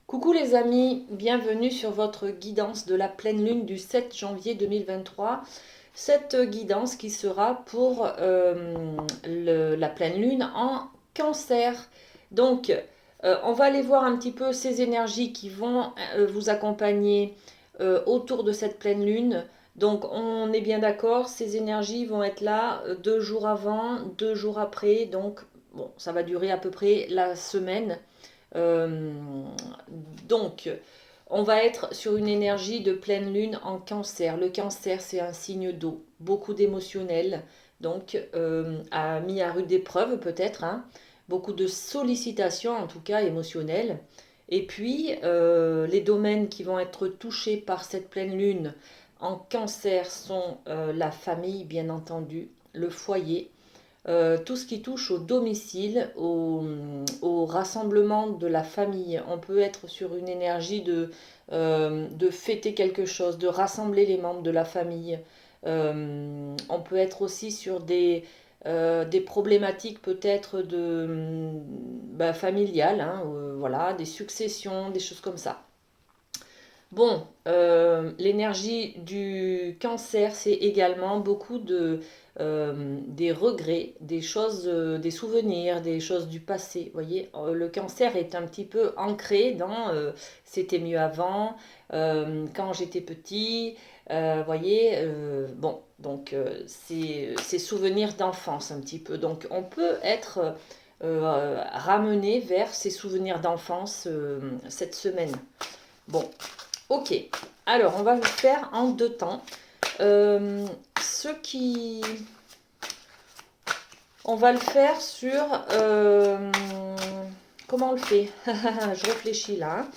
Coucou les amis, bienvenue sur votre guidance de la pleine lune du 7 janvier 2023. Cette guidance qui sera pour la pleine lune en cancer. Donc, on va aller voir un petit peu ces énergies qui vont vous accompagner autour de cette pleine lune. Donc, on est bien d'accord, ces énergies vont être là 2 jours avant, 2 jours après. Donc, bon, ça va durer à peu près la semaine. Euh, donc, on va être sur une énergie de pleine lune en cancer. Le cancer, c'est un signe d'eau, beaucoup d'émotionnel, donc mis à rude épreuve peut-être, hein. Beaucoup de sollicitations en tout cas émotionnelles. Et puis, les domaines qui vont être touchés par cette pleine lune en cancer sont la famille, bien entendu, le foyer, tout ce qui touche au domicile, au rassemblement de la famille. On peut être sur une énergie de fêter quelque chose, de rassembler les membres de la famille. On peut être aussi sur des problématiques peut-être familiales, hein, voilà, des successions, des choses comme ça. Bon, l'énergie du cancer, c'est également beaucoup des regrets, des choses, des souvenirs, des choses du passé. Vous voyez, le cancer est un petit peu ancré dans c'était mieux avant, quand j'étais petit, voyez, bon, donc c'est ces souvenirs d'enfance un petit peu. Donc on peut être ramené vers ces souvenirs d'enfance cette semaine. Bon, ok, alors on va le faire en deux temps. Ce qui... On va le faire sur... comment on le fait? Je réfléchis là,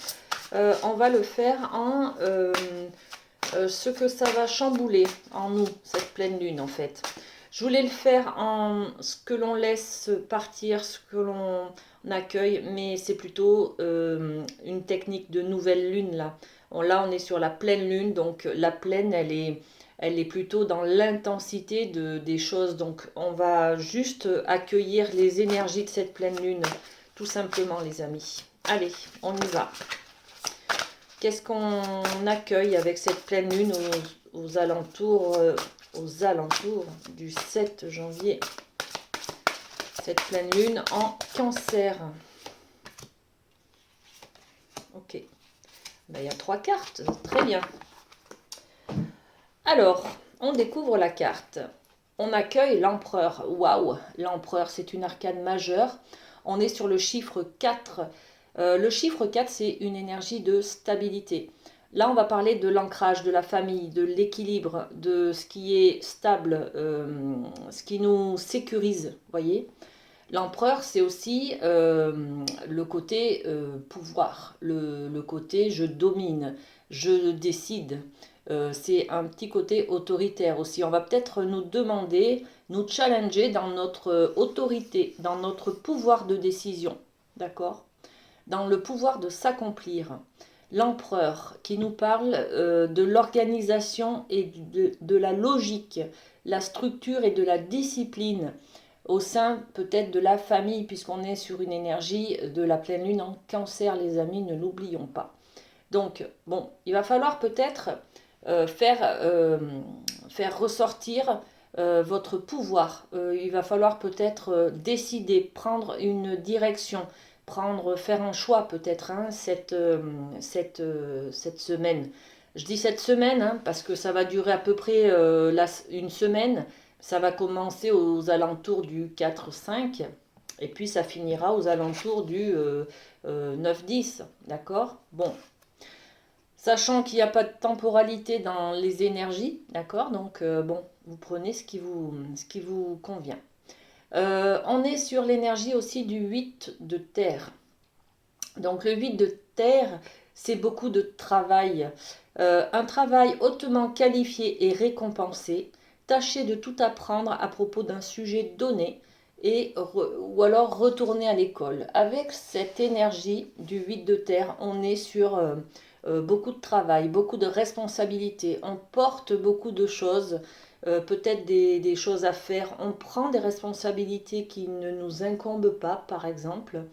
hein. On va le faire en ce que ça va chambouler en nous, cette pleine lune en fait. Je voulais le faire en ce que l'on laisse partir, ce que l'on accueille, mais c'est plutôt une technique de nouvelle lune là. Bon, là, on est sur la pleine lune, donc la pleine, elle est plutôt dans l'intensité des choses. Donc, on va juste accueillir les énergies de cette pleine lune, tout simplement, les amis. Allez, on y va. Qu'est-ce qu'on accueille avec cette pleine lune aux alentours du 7 janvier? Cette pleine lune en cancer. Ok. Ben, il y a 3 cartes. Très bien. Alors, on découvre la carte. On accueille l'empereur. Waouh, l'empereur, c'est une arcane majeure. On est sur le chiffre 4. Le chiffre 4, c'est une énergie de stabilité. Là, on va parler de l'ancrage, de la famille, de l'équilibre, de ce qui est stable, ce qui nous sécurise, voyez. L'empereur, c'est aussi le côté pouvoir, le côté je domine, je décide. C'est un petit côté autoritaire aussi. On va peut-être nous demander, nous challenger dans notre autorité, dans notre pouvoir de décision. D'accord? Dans le pouvoir de s'accomplir. L'empereur qui nous parle de l'organisation et de la logique, la structure et de la discipline au sein peut-être de la famille, puisqu'on est sur une énergie de la pleine lune en cancer, les amis, ne l'oublions pas. Donc, bon, il va falloir peut-être faire ressortir votre pouvoir. Il va falloir peut-être décider, prendre une direction, faire un choix peut-être hein, cette semaine. Je dis cette semaine hein, parce que ça va durer à peu près une semaine. Ça va commencer aux alentours du 4-5 et puis ça finira aux alentours du 9-10. D'accord? Bon, sachant qu'il n'y a pas de temporalité dans les énergies, d'accord? Donc, bon, vous prenez ce qui vous convient. On est sur l'énergie aussi du 8 de terre. Donc, le 8 de terre, c'est beaucoup de travail. Un travail hautement qualifié et récompensé. Tâchez de tout apprendre à propos d'un sujet donné ou alors retourner à l'école. Avec cette énergie du 8 de terre, on est sur beaucoup de travail, beaucoup de responsabilités. On porte beaucoup de choses, peut-être des choses à faire. On prend des responsabilités qui ne nous incombent pas, par exemple.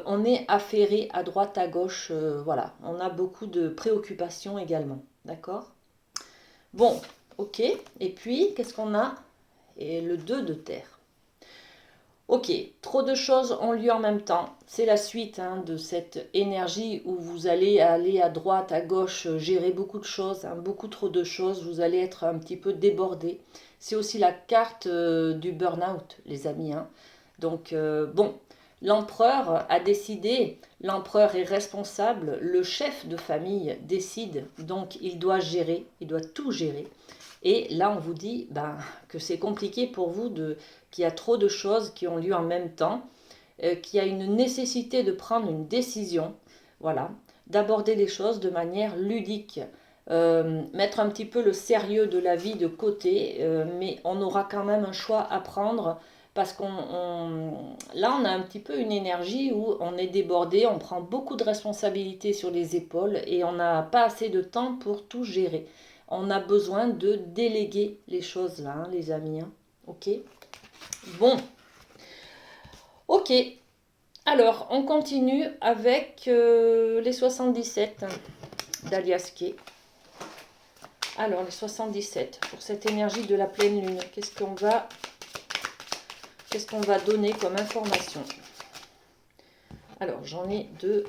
On est affairé à droite, à gauche, voilà. On a beaucoup de préoccupations également, d'accord? Bon, ok. Et puis, qu'est-ce qu'on a? Et le 2 de terre. Ok, trop de choses ont lieu en même temps. C'est la suite hein, de cette énergie où vous allez aller à droite, à gauche, gérer beaucoup de choses, hein, beaucoup trop de choses. Vous allez être un petit peu débordé. C'est aussi la carte du burn-out, les amis. Hein. Donc, bon, l'empereur a décidé, l'empereur est responsable, le chef de famille décide, donc il doit gérer, il doit tout gérer. Et là, on vous dit ben, que c'est compliqué pour vous, qu'il y a trop de choses qui ont lieu en même temps, qu'il y a une nécessité de prendre une décision, voilà, d'aborder les choses de manière ludique, mettre un petit peu le sérieux de la vie de côté, mais on aura quand même un choix à prendre parce là, on a un petit peu une énergie où on est débordé, on prend beaucoup de responsabilités sur les épaules et on n'a pas assez de temps pour tout gérer. On a besoin de déléguer les choses là, hein, les amis. Hein. Ok. Bon. Ok. Alors, on continue avec les 77 d'Aliaské. Alors, les 77, pour cette énergie de la pleine lune, qu'est-ce qu'on va donner comme information? Alors, j'en ai deux.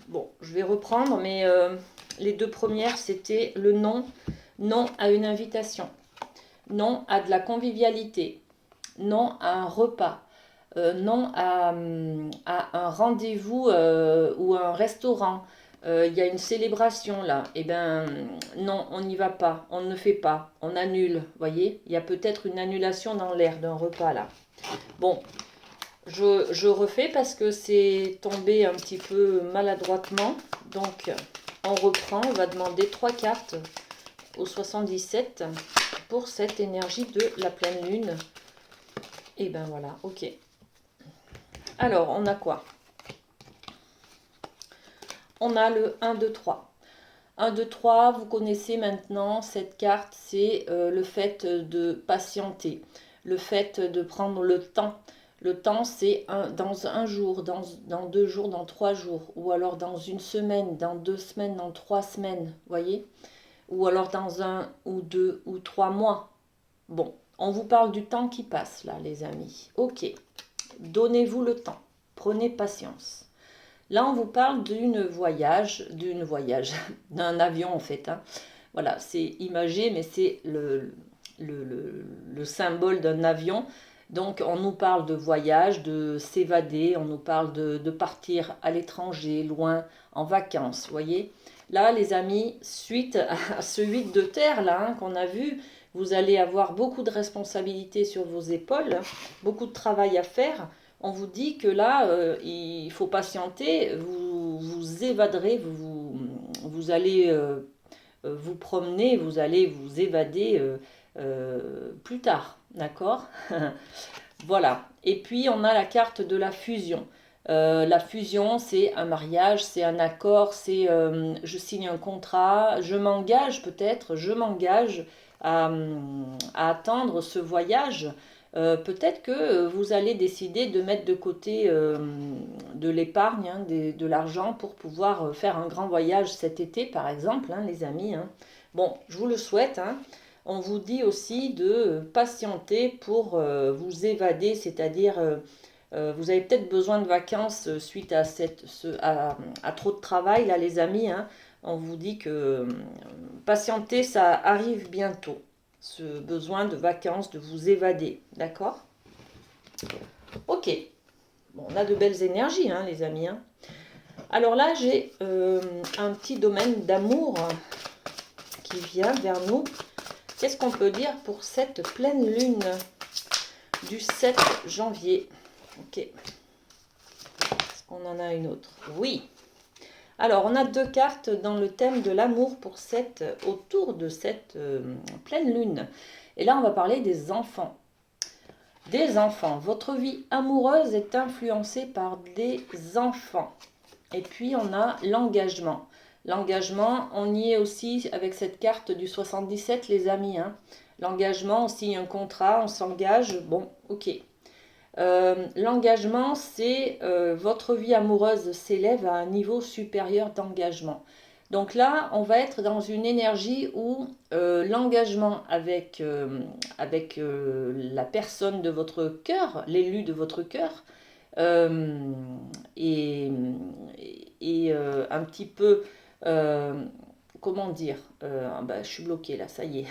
Bon, je vais reprendre, mais les deux premières, c'était le non. Non à une invitation. Non à de la convivialité. Non à un repas. Non à un rendez-vous ou un restaurant. Il y a une célébration là. Eh bien, non, on n'y va pas. On ne fait pas. On annule. Voyez, il y a peut-être une annulation dans l'air d'un repas là. Bon, je refais parce que c'est tombé un petit peu maladroitement. Donc, on reprend. On va demander 3 cartes au 77 pour cette énergie de la pleine lune. Et ben voilà, ok. Alors, on a quoi? On a le 1, 2, 3. 1, 2, 3, vous connaissez maintenant cette carte, c'est le fait de patienter, le fait de prendre le temps. Le temps, c'est dans un jour, dans 2 jours, dans 3 jours, ou alors dans une semaine, dans 2 semaines, dans 3 semaines, voyez? Ou alors dans 1 ou 2 ou 3 mois. Bon, on vous parle du temps qui passe là, les amis. Ok, donnez-vous le temps, prenez patience. Là, on vous parle d'un avion en fait. Hein. Voilà, c'est imagé, mais c'est le symbole d'un avion. Donc, on nous parle de voyage, de s'évader, on nous parle de partir à l'étranger, loin, en vacances, voyez. Là, les amis, suite à ce 8 de terre là hein, qu'on a vu, vous allez avoir beaucoup de responsabilités sur vos épaules, beaucoup de travail à faire. On vous dit que là, il faut patienter, vous évaderez, vous allez vous promener, vous allez vous évader plus tard, d'accord? Voilà. Et puis, on a la carte de la fusion. La fusion, c'est un mariage, c'est un accord, c'est je signe un contrat, je m'engage peut-être, je m'engage à attendre ce voyage. Peut-être que vous allez décider de mettre de côté de l'épargne, hein, de l'argent pour pouvoir faire un grand voyage cet été, par exemple, hein, les amis. Hein. Bon, je vous le souhaite. Hein. On vous dit aussi de patienter pour vous évader, c'est-à-dire vous avez peut-être besoin de vacances suite à trop de travail, là, les amis. Hein. On vous dit que patienter, ça arrive bientôt ce besoin de vacances, de vous évader. D'accord? Ok. Bon, on a de belles énergies, hein, les amis. Hein. Alors là, j'ai un petit domaine d'amour qui vient vers nous. Qu'est-ce qu'on peut dire pour cette pleine lune du 7 janvier? Ok. Est-ce qu'on en a une autre? Oui. Alors, on a 2 cartes dans le thème de l'amour autour de cette pleine lune. Et là, on va parler des enfants. Des enfants. Votre vie amoureuse est influencée par des enfants. Et puis, on a l'engagement. L'engagement, on y est aussi avec cette carte du 77, les amis. Hein. L'engagement, on signe un contrat, on s'engage. Bon, ok. L'engagement, c'est votre vie amoureuse s'élève à un niveau supérieur d'engagement. Donc là, on va être dans une énergie où l'engagement avec la personne de votre cœur, l'élu de votre cœur, euh, et, et un petit peu, euh, comment dire, bah, je suis bloquée là, ça y est.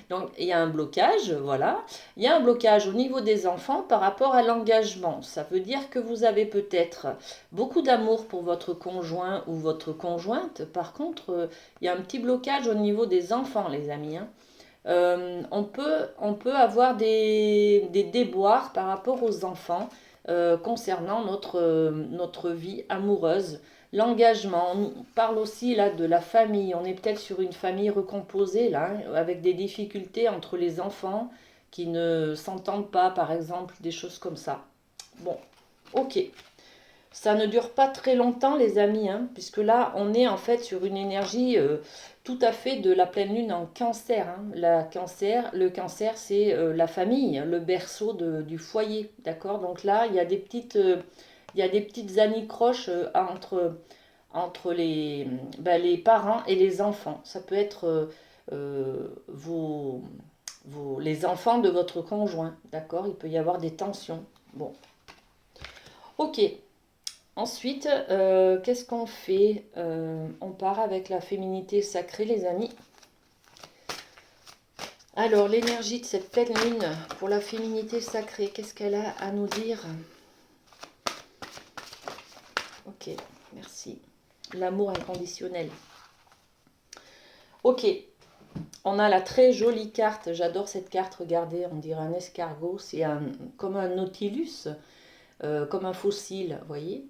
Donc il y a un blocage, voilà. Il y a un blocage au niveau des enfants par rapport à l'engagement. Ça veut dire que vous avez peut-être beaucoup d'amour pour votre conjoint ou votre conjointe. Par contre, il y a un petit blocage au niveau des enfants, les amis, hein. On peut avoir des déboires par rapport aux enfants concernant notre vie amoureuse. L'engagement, on parle aussi là de la famille. On est peut-être sur une famille recomposée là, hein, avec des difficultés entre les enfants qui ne s'entendent pas, par exemple, des choses comme ça. Bon, ok. Ça ne dure pas très longtemps, les amis, hein, puisque là, on est en fait sur une énergie tout à fait de la pleine lune en cancer, hein. Le cancer, c'est la famille, le berceau du foyer, d'accord. Donc là, il y a des petites anicroches entre les parents et les enfants. Ça peut être les enfants de votre conjoint, d'accord. Il peut y avoir des tensions. Bon, ok. Ensuite, qu'est-ce qu'on fait? On part avec la féminité sacrée, les amis. Alors, l'énergie de cette pleine lune pour la féminité sacrée, qu'est-ce qu'elle a à nous dire? Ok, merci. L'amour inconditionnel. Ok, on a la très jolie carte. J'adore cette carte. Regardez, on dirait un escargot. C'est comme un nautilus, comme un fossile, vous voyez?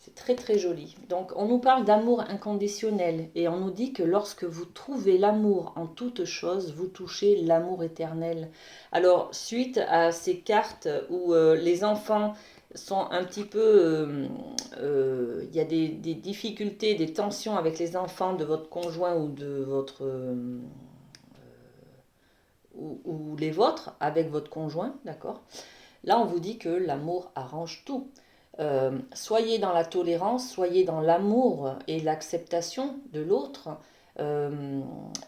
C'est très très joli. Donc on nous parle d'amour inconditionnel et on nous dit que lorsque vous trouvez l'amour en toute chose, vous touchez l'amour éternel. Alors suite à ces cartes où les enfants sont un petit peu... il y a des difficultés, des tensions avec les enfants de votre conjoint ou de votre... ou les vôtres avec votre conjoint, d'accord? Là on vous dit que l'amour arrange tout. Soyez dans la tolérance, soyez dans l'amour et l'acceptation de l'autre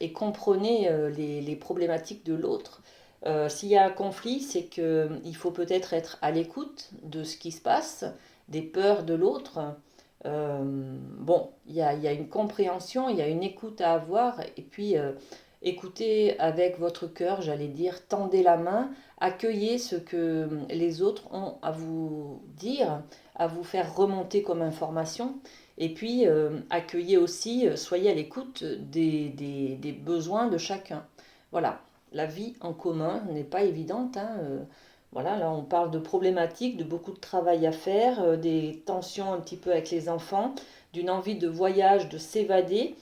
et comprenez les problématiques de l'autre. S'il y a un conflit, c'est qu'il faut peut-être être à l'écoute de ce qui se passe, des peurs de l'autre. Bon, il y a une compréhension, il y a une écoute à avoir et puis écoutez avec votre cœur, j'allais dire, tendez la main, accueillez ce que les autres ont à vous dire, à vous faire remonter comme information. Et puis, accueillez aussi, soyez à l'écoute des besoins de chacun. Voilà, la vie en commun n'est pas évidente, hein. Voilà, là on parle de problématiques, de beaucoup de travail à faire, des tensions un petit peu avec les enfants, d'une envie de voyage, de s'évader.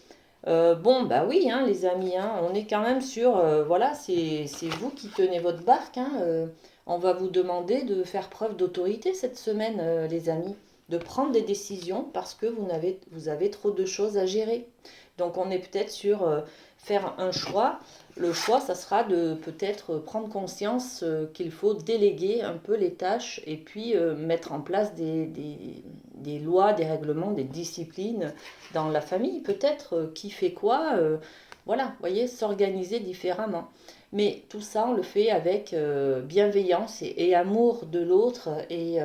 Bon, bah oui, hein, les amis, hein, on est quand même sur, voilà, c'est vous qui tenez votre barque, hein, on va vous demander de faire preuve d'autorité cette semaine, les amis, de prendre des décisions parce que vous avez trop de choses à gérer. Donc on est peut-être sur faire un choix. Le choix, ça sera de peut-être prendre conscience qu'il faut déléguer un peu les tâches et puis mettre en place des lois, des règlements, des disciplines dans la famille, peut-être, qui fait quoi, voilà, vous voyez, s'organiser différemment. Mais tout ça, on le fait avec bienveillance et amour de l'autre et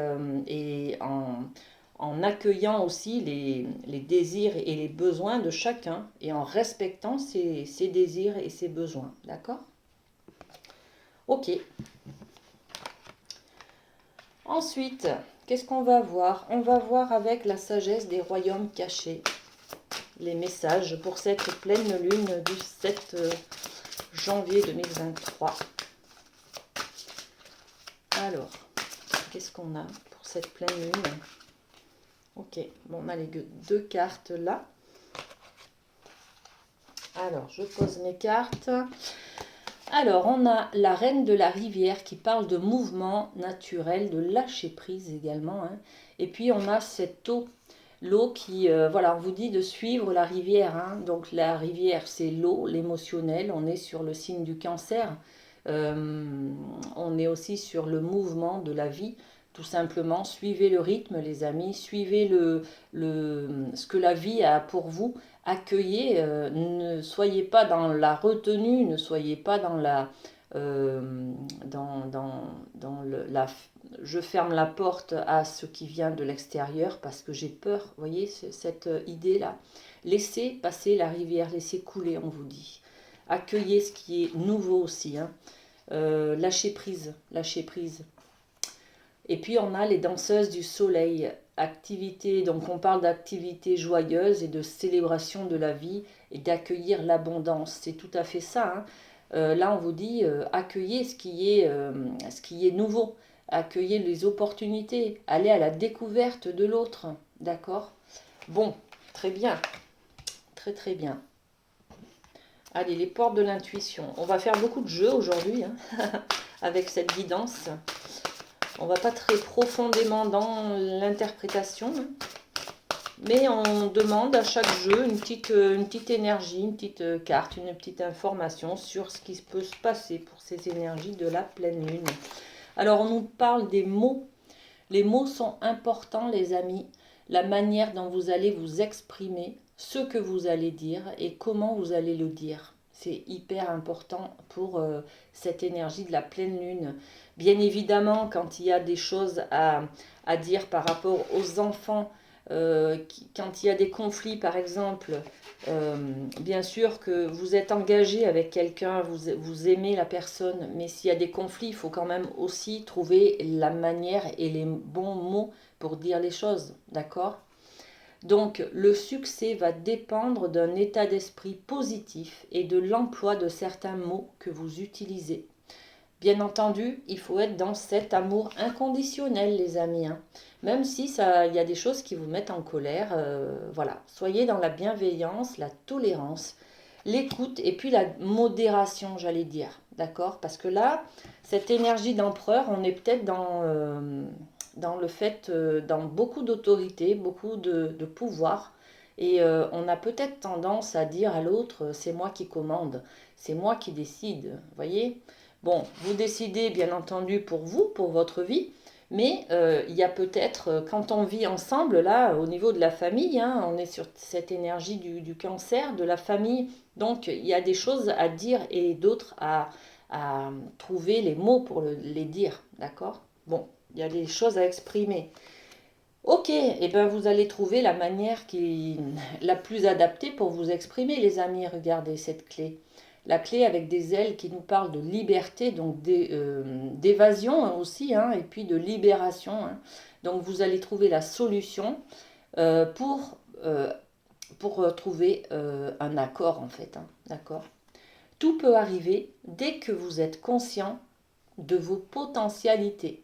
en accueillant aussi les désirs et les besoins de chacun et en respectant ses désirs et ses besoins. D'accord? Ok. Ensuite, qu'est-ce qu'on va voir? On va voir avec la sagesse des royaumes cachés les messages pour cette pleine lune du 7 janvier 2023. Alors, qu'est-ce qu'on a pour cette pleine lune? Ok, bon, on a les deux cartes là. Alors, je pose mes cartes. Alors, on a la reine de la rivière qui parle de mouvement naturel, de lâcher prise également, hein. Et puis, on a cette eau. L'eau qui, voilà, on vous dit de suivre la rivière, hein. Donc la rivière, c'est l'eau, l'émotionnel. On est sur le signe du cancer. On est aussi sur le mouvement de la vie. Tout simplement, suivez le rythme, les amis, suivez ce que la vie a pour vous. Accueillez, ne soyez pas dans la retenue, ne soyez pas dans la... je ferme la porte à ce qui vient de l'extérieur parce que j'ai peur. Vous voyez, cette idée-là. Laissez passer la rivière, laissez couler, on vous dit. Accueillez ce qui est nouveau aussi. Hein. Lâchez prise, lâchez prise. Et puis on a les danseuses du soleil, activité, donc on parle d'activité joyeuse et de célébration de la vie et d'accueillir l'abondance, c'est tout à fait ça. Hein. Là on vous dit accueillez ce qui est nouveau, accueillez les opportunités, allez à la découverte de l'autre, d'accord? Bon, très bien, très très bien. Allez, les portes de l'intuition, on va faire beaucoup de jeux aujourd'hui hein, avec cette guidance. On va pas très profondément dans l'interprétation, hein, mais on demande à chaque jeu une petite énergie, une petite carte, une petite information sur ce qui peut se passer pour ces énergies de la pleine lune. Alors on nous parle des mots. Les mots sont importants les amis, la manière dont vous allez vous exprimer, ce que vous allez dire et comment vous allez le dire. C'est hyper important pour cette énergie de la pleine lune. Bien évidemment, quand il y a des choses à dire par rapport aux enfants, quand il y a des conflits par exemple, bien sûr que vous êtes engagé avec quelqu'un, vous aimez la personne, mais s'il y a des conflits, il faut quand même aussi trouver la manière et les bons mots pour dire les choses, d'accord ? Donc le succès va dépendre d'un état d'esprit positif et de l'emploi de certains mots que vous utilisez. Bien entendu, il faut être dans cet amour inconditionnel, les amis. Hein. Même si il y a des choses qui vous mettent en colère, voilà. Soyez dans la bienveillance, la tolérance, l'écoute et puis la modération, j'allais dire. D'accord? Parce que là, cette énergie d'empereur, on est peut-être dans le fait, dans beaucoup d'autorité, beaucoup de pouvoir. Et on a peut-être tendance à dire à l'autre, c'est moi qui commande, c'est moi qui décide. Vous voyez? Bon, vous décidez bien entendu pour vous, pour votre vie, mais il y a peut-être, quand on vit ensemble, là, au niveau de la famille, hein, on est sur cette énergie du cancer, de la famille, donc il y a des choses à dire et d'autres à trouver les mots pour les dire, d'accord? Bon, il y a des choses à exprimer. Ok, et eh ben vous allez trouver la manière la plus adaptée pour vous exprimer, les amis. Regardez cette clé. La clé avec des ailes qui nous parlent de liberté, donc d'évasion aussi, hein, et puis de libération. Hein. Donc vous allez trouver la solution euh, pour, euh, pour trouver un accord en fait. Hein, d'accord. Tout peut arriver dès que vous êtes conscient de vos potentialités.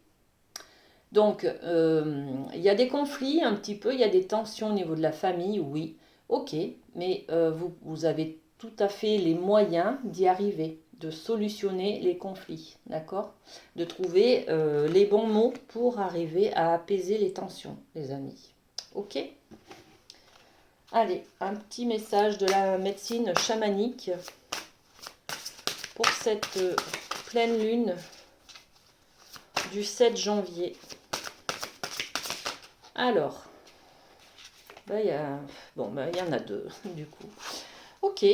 Donc, il y a des conflits un petit peu, il y a des tensions au niveau de la famille, oui, ok, mais vous avez tout à fait les moyens d'y arriver, de solutionner les conflits, d'accord? De trouver les bons mots pour arriver à apaiser les tensions, les amis. Ok? Allez, un petit message de la médecine chamanique pour cette pleine lune du 7 janvier. Alors, il y en a deux, du coup. Ok,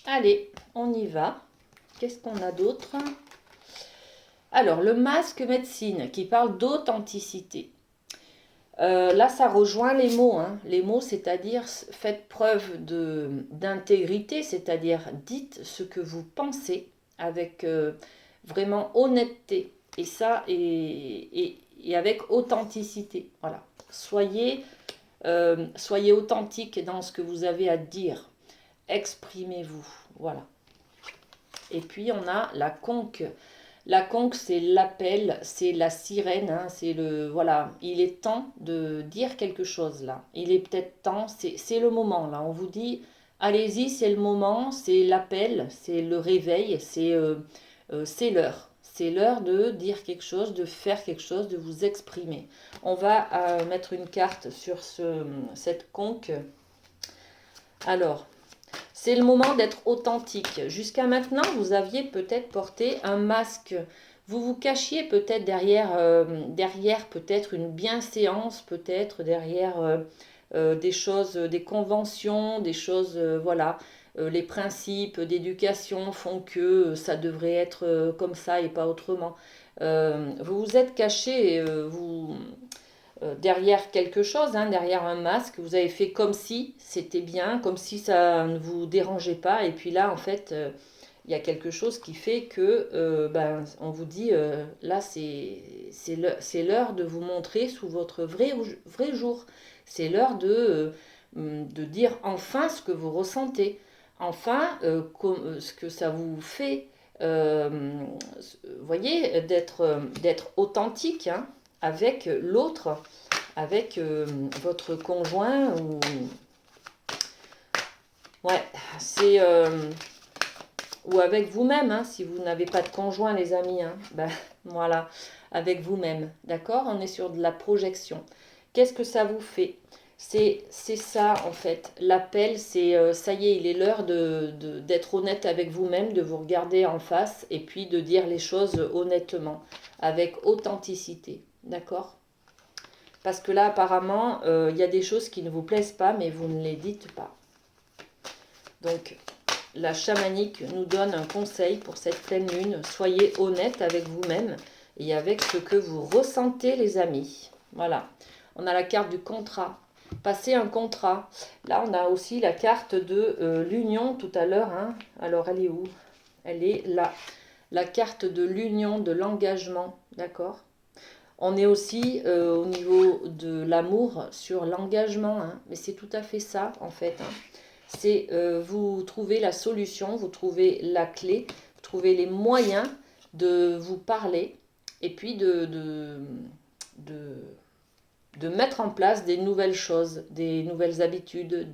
allez, on y va. Qu'est-ce qu'on a d'autre? Alors, le masque médecine qui parle d'authenticité. Là, ça rejoint les mots. Hein. Les mots, c'est-à-dire faites preuve d'intégrité, c'est-à-dire dites ce que vous pensez avec vraiment honnêteté. Et ça, et avec authenticité. Voilà. Soyez authentique dans ce que vous avez à dire. Exprimez-vous. Voilà. Et puis, on a la conque. La conque, c'est l'appel, c'est la sirène, hein, c'est le... Voilà, il est temps de dire quelque chose, là. Il est peut-être temps, c'est le moment, là. On vous dit, allez-y, c'est le moment, c'est l'appel, c'est le réveil, c'est l'heure. C'est l'heure de dire quelque chose, de faire quelque chose, de vous exprimer. On va mettre une carte sur cette conque. Alors, C'est le moment d'être authentique. Jusqu'à maintenant, vous aviez peut-être porté un masque. Vous vous cachiez peut-être derrière peut-être une bienséance, peut-être derrière des choses, des conventions, des choses, voilà. Les principes d'éducation font que ça devrait être comme ça et pas autrement. Vous vous êtes caché, derrière quelque chose, hein, derrière un masque, vous avez fait comme si c'était bien, comme si ça ne vous dérangeait pas, et puis là, en fait, il y a quelque chose qui fait que, ben, on vous dit, là, c'est l'heure de vous montrer sous votre vrai jour. C'est l'heure de dire enfin ce que vous ressentez, enfin ce que ça vous fait. Vous voyez, d'être authentique, hein, avec l'autre, avec votre conjoint ou ouais, c'est ou avec vous-même, hein, si vous n'avez pas de conjoint, les amis, hein, ben voilà, avec vous-même, d'accord? On est sur de la projection. Qu'est-ce que ça vous fait? C'est ça en fait. L'appel, c'est ça y est, il est l'heure d'être honnête avec vous-même, de vous regarder en face et puis de dire les choses honnêtement, avec authenticité, d'accord? Parce que là, apparemment, il y a des choses qui ne vous plaisent pas, mais vous ne les dites pas. Donc, la chamanique nous donne un conseil pour cette pleine lune. Soyez honnête avec vous-même et avec ce que vous ressentez, les amis. Voilà. On a la carte du contrat. Passer un contrat. Là, on a aussi la carte de l'union tout à l'heure, hein. Alors, elle est où? Elle est là. La carte de l'union, de l'engagement. D'accord? On est aussi au niveau de l'amour sur l'engagement, hein. Mais c'est tout à fait ça, en fait, hein. C'est vous trouvez la solution, vous trouvez la clé, vous trouvez les moyens de vous parler et puis de, de mettre en place des nouvelles choses, des nouvelles habitudes,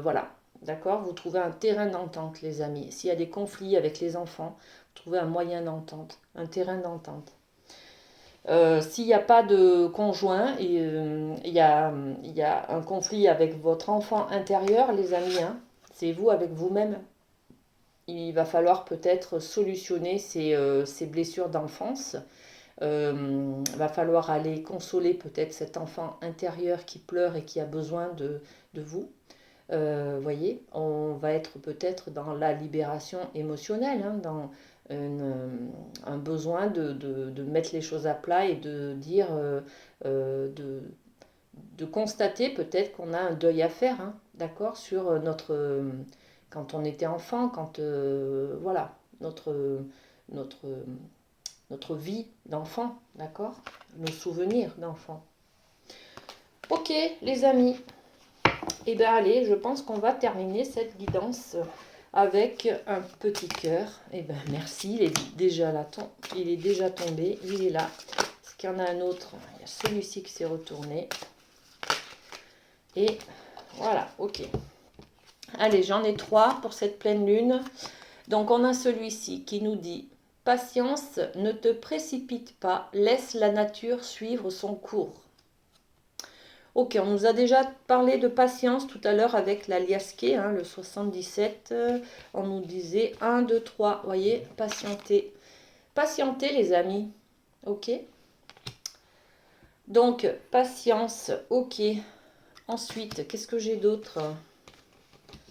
voilà, d'accord? Vous trouvez un terrain d'entente, les amis. S'il y a des conflits avec les enfants, vous trouvez un moyen d'entente, un terrain d'entente. S'il n'y a pas de conjoint, il y a un conflit avec votre enfant intérieur, les amis, hein, c'est vous avec vous-même. Il va falloir peut-être solutionner ces blessures d'enfance. Va falloir aller consoler peut-être cet enfant intérieur qui pleure et qui a besoin de vous. Voyez, on va être peut-être dans la libération émotionnelle, hein, dans un besoin de mettre les choses à plat et de dire, de constater peut-être qu'on a un deuil à faire, hein, d'accord, sur quand on était enfant, quand, voilà, notre, notre vie d'enfant, d'accord, nos souvenirs d'enfant. Ok, les amis. Et bien allez, je pense qu'on va terminer cette guidance avec un petit cœur. Et ben merci, il est déjà là, il est déjà tombé, il est là. Est-ce qu'il y en a un autre? Il y a celui-ci qui s'est retourné. Et voilà, ok. Allez, j'en ai 3 pour cette pleine lune. Donc on a celui-ci qui nous dit: patience, ne te précipite pas, laisse la nature suivre son cours. Ok, on nous a déjà parlé de patience tout à l'heure avec la liasquée, hein, le 77. On nous disait 1, 2, 3. Vous voyez, patienter. Patienter, les amis. Ok. Donc, patience. Ok. Ensuite, qu'est-ce que j'ai d'autre?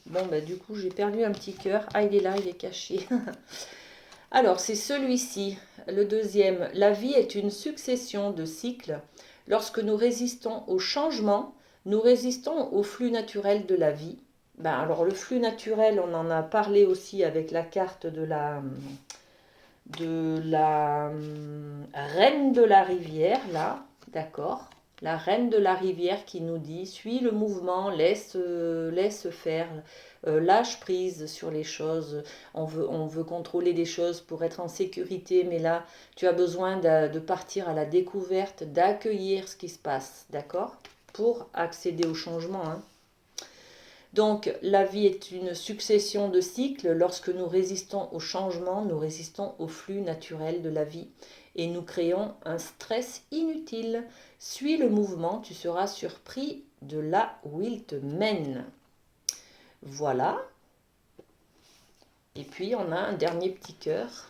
Bon, bah, du coup, j'ai perdu un petit cœur. Ah, il est là, il est caché. Alors, c'est celui-ci, le deuxième. La vie est une succession de cycles. Lorsque nous résistons au changement, nous résistons au flux naturel de la vie. Ben, alors, le flux naturel, on en a parlé aussi avec la carte de la reine de la rivière, là, d'accord? La reine de la rivière qui nous dit: suis le mouvement, laisse faire, lâche prise sur les choses. On veut contrôler des choses pour être en sécurité, mais là, tu as besoin de partir à la découverte, d'accueillir ce qui se passe, d'accord? Pour accéder au changement, hein. Donc, la vie est une succession de cycles. Lorsque nous résistons au changement, nous résistons au flux naturel de la vie et nous créons un stress inutile. Suis le mouvement, tu seras surpris de là où il te mène. Voilà. Et puis, on a un dernier petit cœur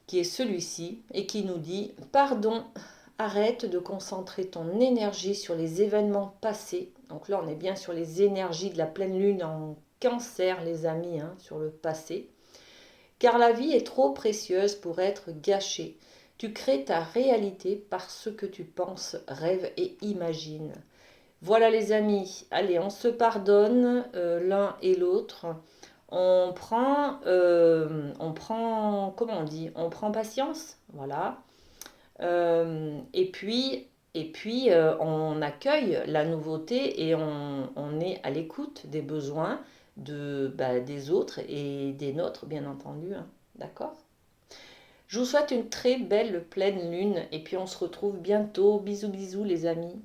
qui est celui-ci et qui nous dit « Pardon, arrête de concentrer ton énergie sur les événements passés. » Donc là, on est bien sur les énergies de la pleine lune en Cancer, les amis, hein, sur le passé. Car la vie est trop précieuse pour être gâchée. Tu crées ta réalité par ce que tu penses, rêves et imagines. Voilà les amis, allez, on se pardonne l'un et l'autre. Comment on dit, on prend patience, voilà. Et puis, on accueille la nouveauté et on est à l'écoute des besoins des autres et des nôtres, bien entendu, hein. D'accord? Je vous souhaite une très belle pleine lune et puis on se retrouve bientôt. Bisous, bisous les amis.